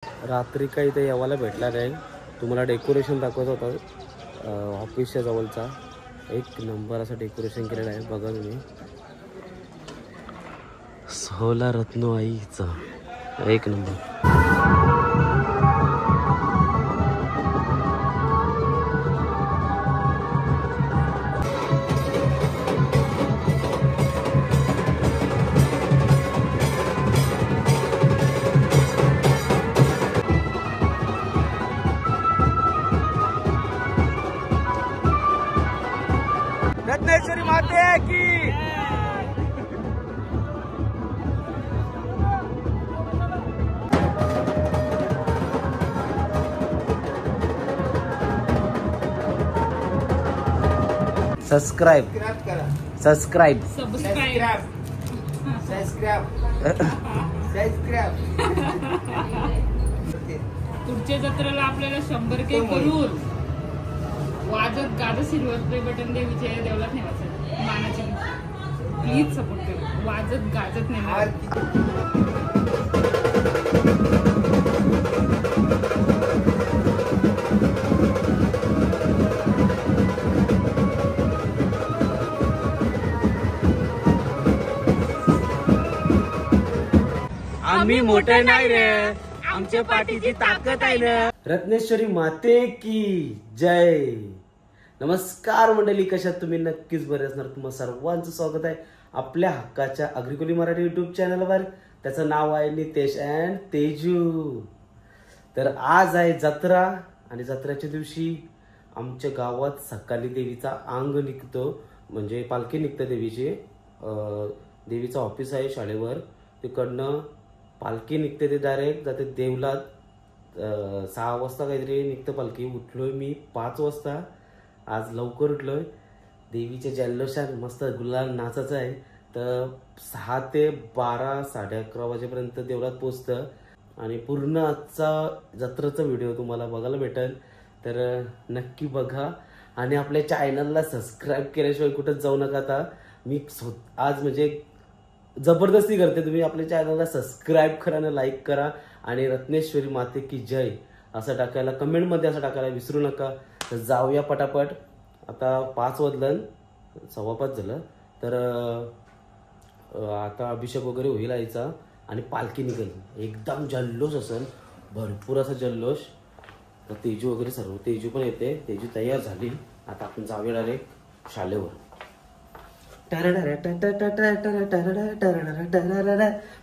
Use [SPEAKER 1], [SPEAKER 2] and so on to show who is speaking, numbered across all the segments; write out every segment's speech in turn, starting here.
[SPEAKER 1] रात्री काही इथे यावाला भेटला नाही. तुम्हाला डेकोरेशन दाखवत होता ऑफिसच्या जवळचा. एक नंबर असं डेकोरेशन केलेलं आहे बघा तुम्ही. सोला रत्नो आईचा एक नंबर. रत्नेश्वरी माते की सबस्क्राइब
[SPEAKER 2] पुढच्या जत्रेला आपल्याला 100K करून वाजत गाजत सिल्वर प्ले बटन दे विजय देवळात नेवायचं मानाची. प्लीज सपोर्ट करा. वाजत गाजत नेणार.
[SPEAKER 1] आम्ही मोठे नाही रे, आमच्या पाठीची ताकद आहे ना. रत्नेश्वरी माते की जय. नमस्कार मंडळी, कशात तुम्ही? नक्कीच बरे असणार. तुम्हा सर्वांचं स्वागत आहे आपल्या हक्काच्या अग्रिकोली मराठी युट्यूब चॅनलवर. त्याचं नाव आहे नितेश अँड तेजू. तर आज आहे जत्रा आणि जत्रेच्या दिवशी आमच्या गावात सकाळी देवीचा अंग निघतो, म्हणजे पालखी निघते देवीची. देवीचं ऑफिस आहे शाळेवर, तिकडनं पालखी निघते. ते डायरेक्ट जाते देवलात. 6 वाजता काहीतरी निघतं पालखी. उठलोय मी 5 वाजता. आज लवकर उठलोय. देवीच्या जल्लोषात मस्त गुलाल नाचायचं आहे. तर 6 ते 12 11:30 वाजेपर्यंत देवळात पोचतं आणि पूर्ण आजचा जत्रेचा व्हिडिओ तुम्हाला बघायला भेटेल. तर नक्की बघा आणि आपल्या चॅनलला सबस्क्राईब केल्याशिवाय कुठंच जाऊ नका. आता मी आज म्हणजे जबरदस्ती करते, तुम्ही आपल्या चॅनलला सबस्क्राईब करा आणि लाईक करा आणि रत्नेश्वरी माते की जय असं टाकायला, कमेंटमध्ये असं टाकायला विसरू नका. तर जाऊया पटापट. आता 5 वाजलं, 5:15 झालं. तर आता अभिषेक वगैरे होईल आईचा आणि पालखी निघेल. एकदम जल्लोष असेल, भरपूर असा जल्लोष. तर तेजू वगैरे सर्व, तेजू पण येते. तेजू तयार झाली. आता आपण जाऊया डायरेक्ट शाळेवर.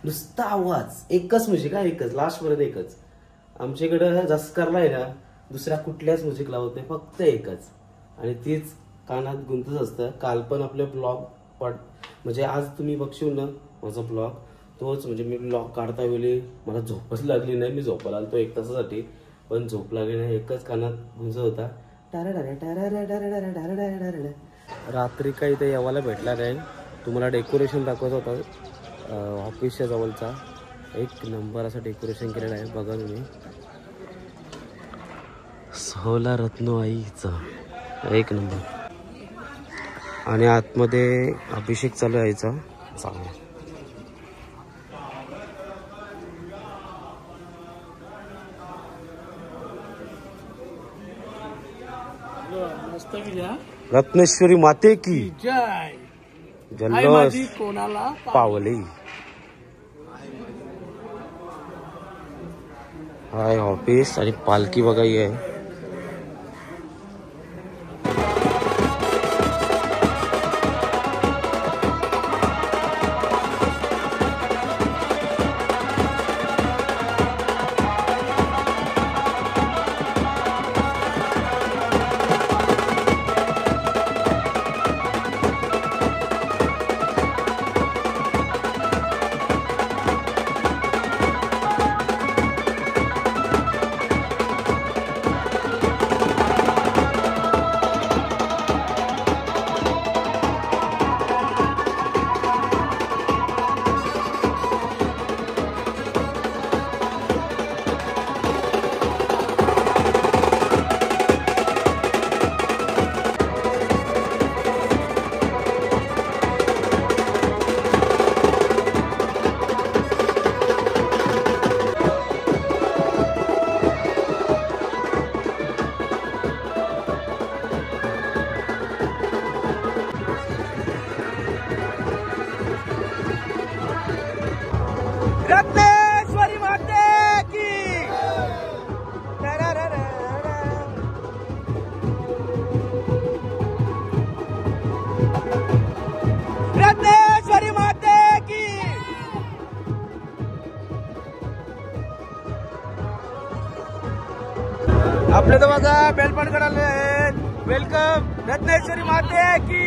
[SPEAKER 1] नुसता आवाज, एकच म्युझिक आहे, एकच लास्ट पर्यंत एकच. आमच्याकडे जसकारला आहे ना, दुसऱ्या कुठल्याच म्युझिक लावत नाही, फक्त एकच. आणि तीच कानात गुंतच असतं. काल पण आपले ब्लॉग म्हणजे आज तुम्ही बघशील ना माझा ब्लॉग, तोच म्हणजे मी ब्लॉग काढता वेळी मला झोपच लागली नाही. मी झोपायला आलो 1 तासासाठी, पण झोप लागली नाही. एकच कानात गुंजत होता. रात्री काही इथे यावाला भेटला नाही. तुम्हाला डेकोरेशन दाखवत होता ऑफिसच्या जवळचा. एक नंबर असं डेकोरेशन केलेलं आहे बघा तुम्ही. सोला रत्नो आईचा एक नंबर. आणि आतमध्ये अभिषेक चालू यायचा चांगला. रत्नेश्वरी माते की
[SPEAKER 3] जय.
[SPEAKER 1] जल्लोष
[SPEAKER 3] कोणाला
[SPEAKER 1] पावली. हाय ऑफिस आणि पालखी बघा ही आहे. आपले तर बघा बेलपाट करायला आहेत. वेलकम रत्नेश्वरी माते की.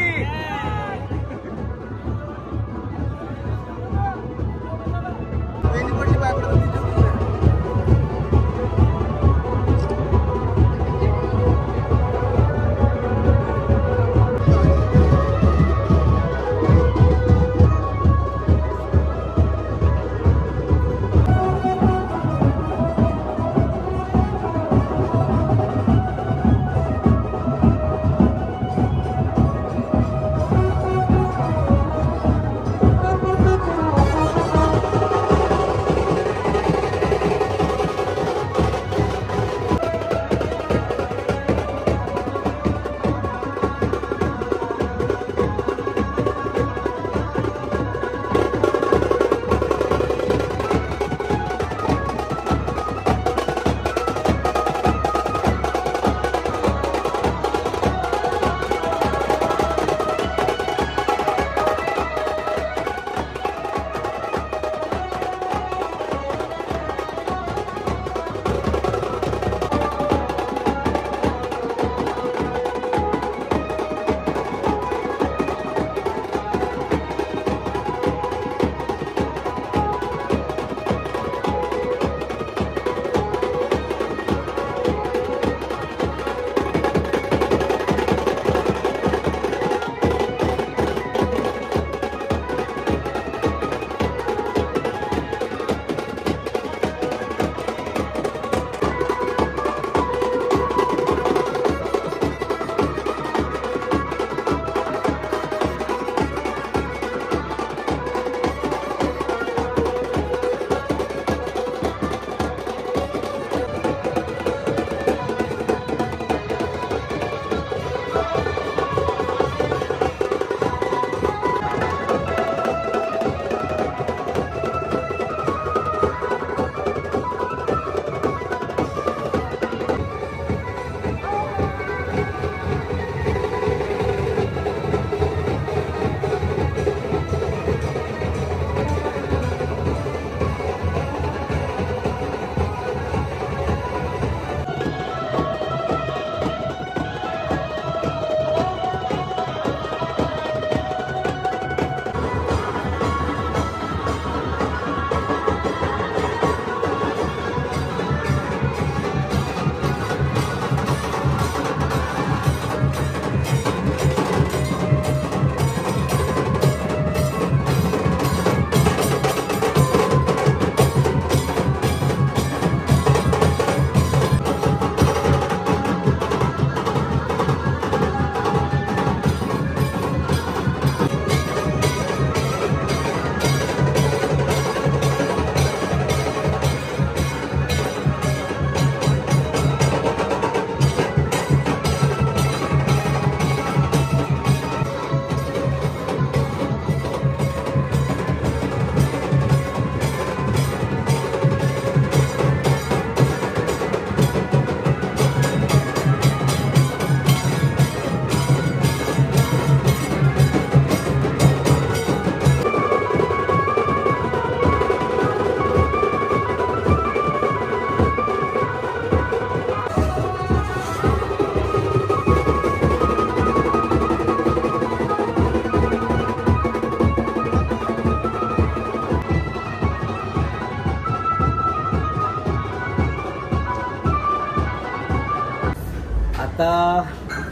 [SPEAKER 1] आता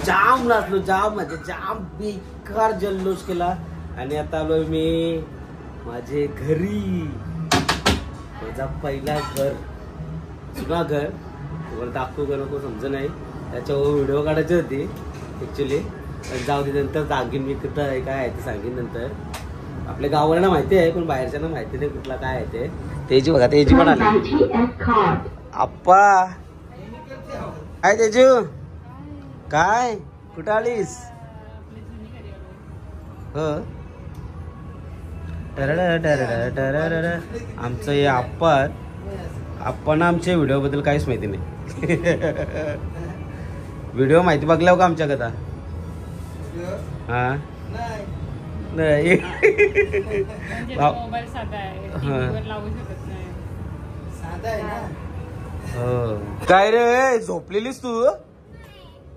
[SPEAKER 1] जाम नाचलो, जाम म्हणजे जाम बेकार जल्लोष केला. आणि आता आलोय मी माझे घरी, माझा पहिला घर, जुना घर. तुम्हाला दाखवू का नको समज नाही, त्याच्यावर व्हिडिओ काढायची होती ऍक्च्युली. पण जाऊ दे, नंतर सांगेन मी कुठं आहे काय आहे ते सांगेन नंतर. आपल्या गावाला माहिती आहे पण बाहेरच्यांना माहिती नाही कुठला काय आहे ते. तेजी बघा, तेजी पण आली. आप्पा काय तेजू, काय कुठं आलीस? हो, आमचं हे आप्पांना आमच्या व्हिडिओ बद्दल काहीच माहिती नाही. व्हिडिओ माहिती बघला का आमच्या कथा? हा नाही,
[SPEAKER 2] मोबाईल साधा आहे, टीव्हीवर लावू शकत नाही.
[SPEAKER 1] साधा आहे ना. काय रे झोपलेलीस तू?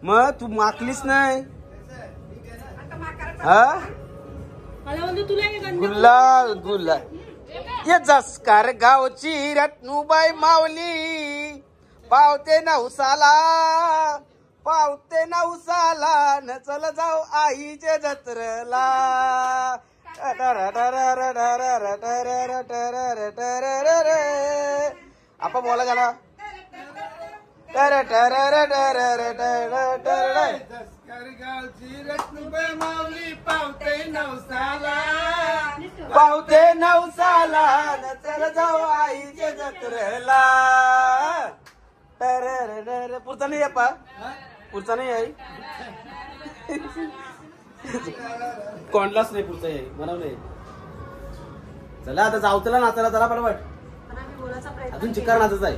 [SPEAKER 1] मग तू माकलीस नाही? हा गुल्लाल गुल्लाल ये जसकार गावची रत्नूबाई मावली पावते नवसाला न चल जाऊ आईच्या जत्रेला. आपा बोला झाला. पावते नवसाला न चल जाऊ आईच्या जत्रेला. पुढचा नाही आपा, पुढचा नाही आई. कोणलाच नाही पुढचा आहे मला नाही. चला आता जाऊ चला नाचायला चला पटपट. अजून चिकार नाचच आहे.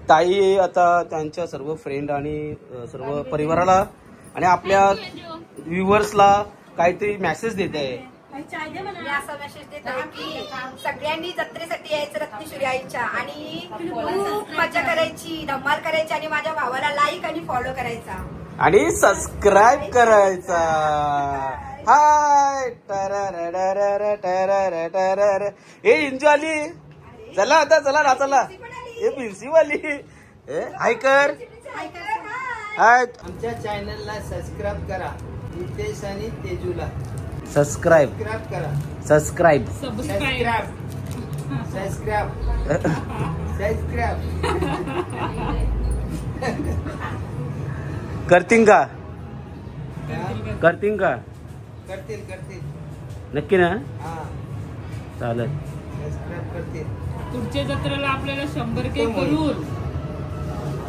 [SPEAKER 1] ताई आता त्यांच्या सर्व फ्रेंड आणि सर्व परिवाराला आणि आपल्या व्ह्युअर्सला काहीतरी मेसेज देत आहे.
[SPEAKER 3] मी असा मेसेज देत आहे की सगळ्यांनी जत्रेसाठी यायचं रत्नेश्वरी आईच्या आणि खूप मजा करायची, धमाल करायची आणि माझ्या भावाला लाईक आणि फॉलो करायचा
[SPEAKER 1] आणि सबस्क्राईब करायचा. हाय हे इंजू आली. चला आता चला नाचाला. हे प्रिन्सिपल हाय कर. हाय
[SPEAKER 4] आमच्या चॅनलला सबस्क्राईब करा. नितेश आणि तेजूला
[SPEAKER 1] सबस्क्राईब
[SPEAKER 4] करा.
[SPEAKER 1] सबस्क्राईब करतील का? करतील का?
[SPEAKER 4] करतील
[SPEAKER 1] नक्की ना?
[SPEAKER 4] हा
[SPEAKER 1] चालेल.
[SPEAKER 4] सबस्क्राईब करतील.
[SPEAKER 2] पुढच्या जत्रेला आपल्याला 100K करून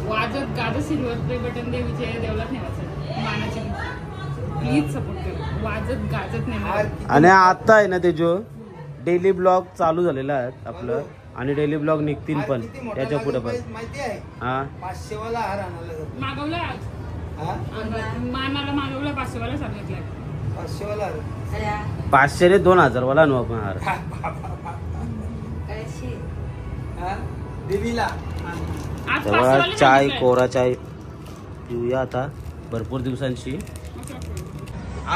[SPEAKER 2] वाजत गाजत सिल्वर प्ले बटन दे विजय देवलात नेवायचं मानाची. प्लीज सपोर्ट करा. वाजत गाजत नेणार.
[SPEAKER 1] आणि आता आहे ना ते जो डेली ब्लॉग चालू झालेला आहे आपलं आणि डेली ब्लॉग निघतील पण त्याच्या पुढे पण.
[SPEAKER 4] माहिती आहे
[SPEAKER 1] हा
[SPEAKER 4] 500 वाला हार आणायला जातो.
[SPEAKER 2] मागवला मानाला मागवला 500 वाला सांगितलं.
[SPEAKER 4] 500 वाला हार
[SPEAKER 1] 500 ने 2000 वाला नो आपण हार.
[SPEAKER 4] देवीला
[SPEAKER 2] आज 500
[SPEAKER 1] तेव्हा
[SPEAKER 2] वाला
[SPEAKER 1] चाय
[SPEAKER 2] सांगितलंय.
[SPEAKER 1] कोरा चाय पिऊया आता भरपूर दिवसांची.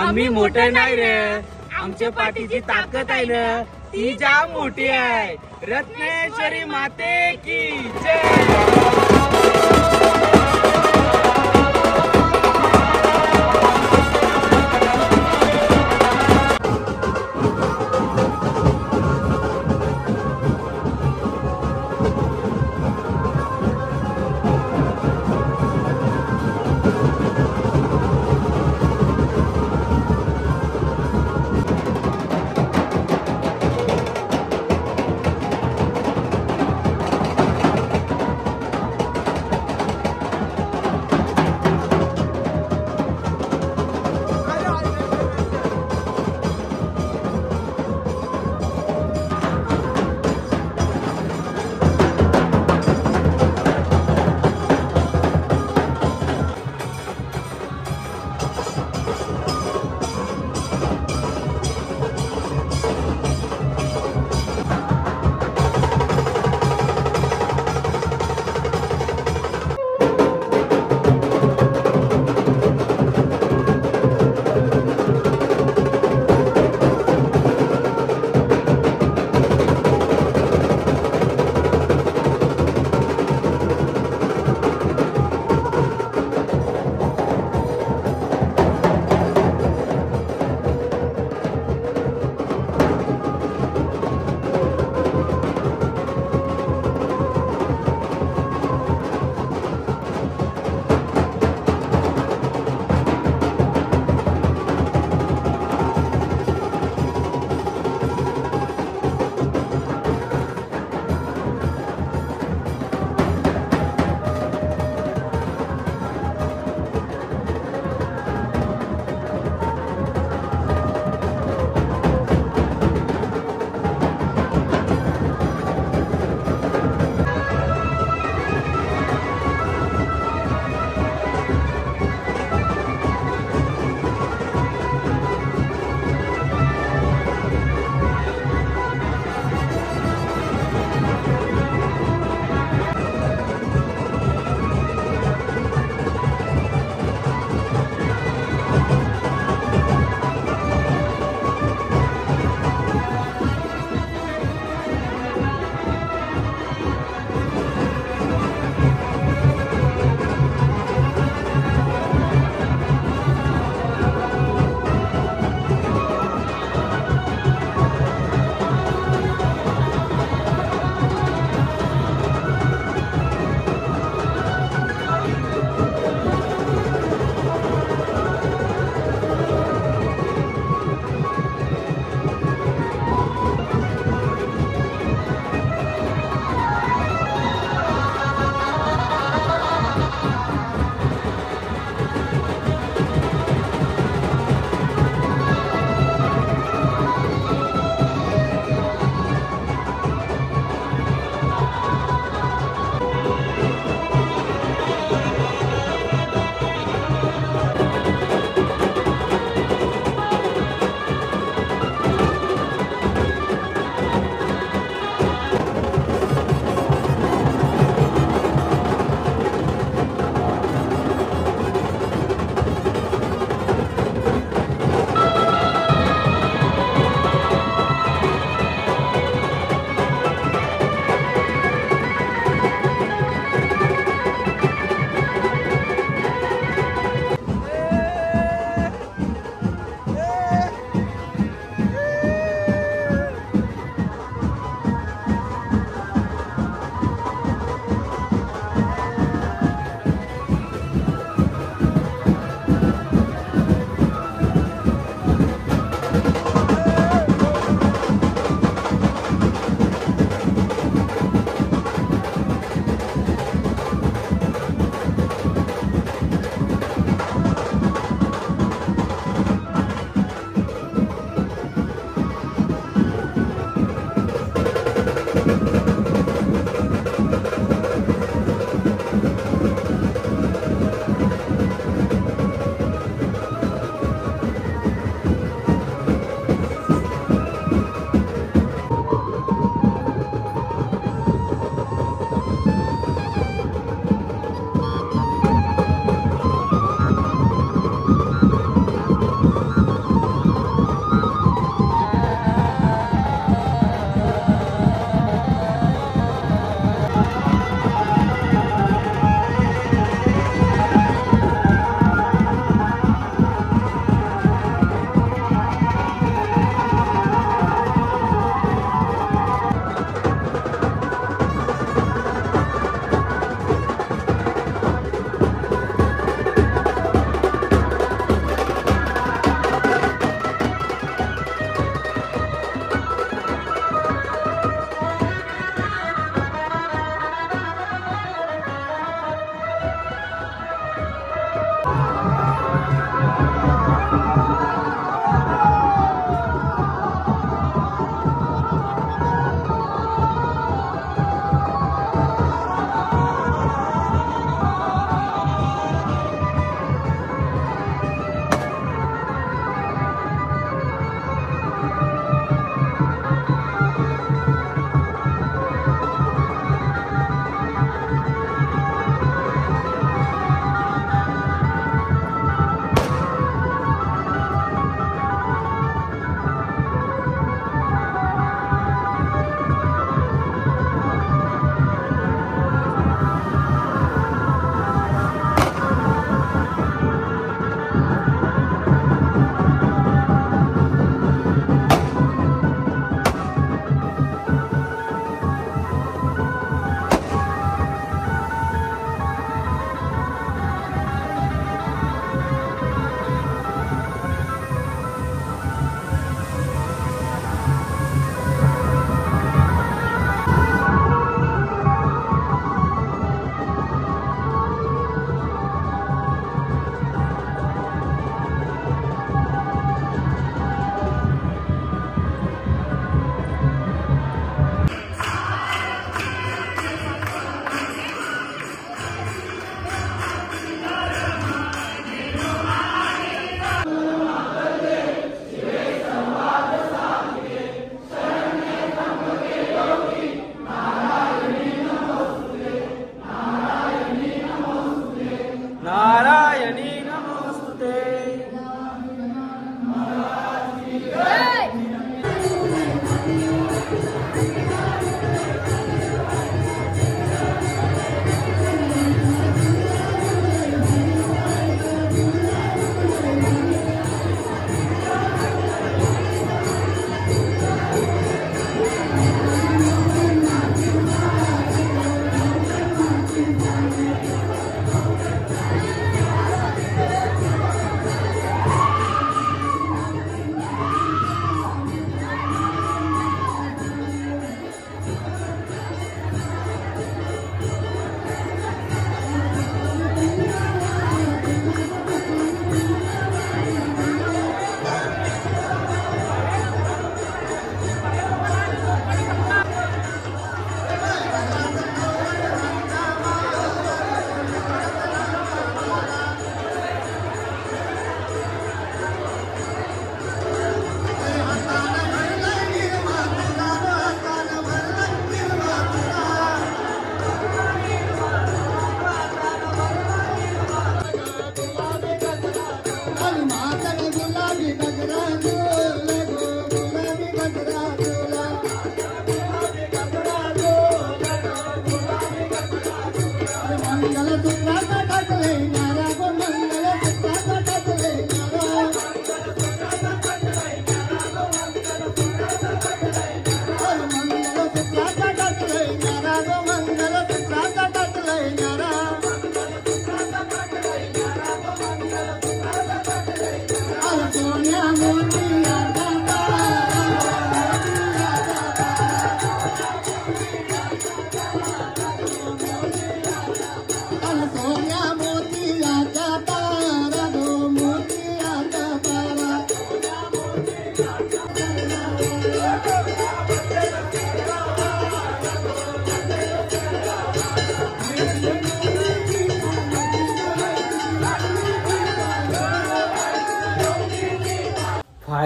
[SPEAKER 1] आम्ही मोठे नाही रे, आमच्या पाठीची ताकद आहे ना ती जाम मोठी आहे. रत्नेश्वरी माते की जय.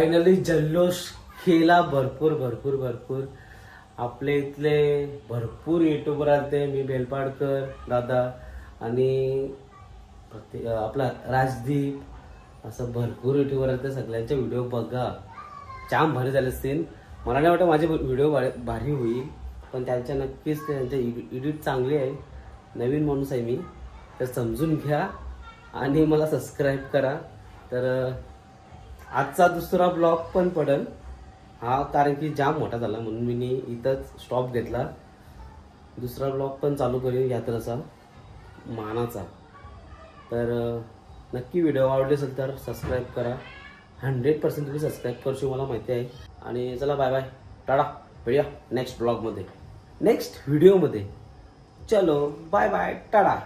[SPEAKER 1] फायनली जल्लोष केला भरपूर भरपूर भरपूर. आपले इथले भरपूर युट्यूबर आले, मी बेलपाडकर दादा आणि आपला राजदीप, असं भरपूर युट्यूबर आले. सगळ्यांचे व्हिडिओ बघा, जाम भारी झाले असतील. मला नाही वाटतं माझे व्हिडिओ भारी होईल, पण त्यांच्या नक्कीच त्यांचे एडिट चांगले आहे. नवीन माणूस आहे मी, तर समजून घ्या आणि मला सबस्क्राईब करा. तर आजचा दुसरा ब्लॉग पण पडेल हा, कारण की जाम मोठा झाला म्हणून मी इथंच स्टॉप घेतला. दुसरा ब्लॉग पण चालू करेन यात्रेचा मानाचा. तर नक्की व्हिडिओ आवडले असेल तर सबस्क्राईब करा. 100% तुम्ही सबस्क्राईब करशील मला माहिती आहे. आणि चला बाय बाय, टाटा, भेटूया नेक्स्ट ब्लॉगमध्ये, नेक्स्ट व्हिडिओमध्ये. चलो बाय बाय, टाटा.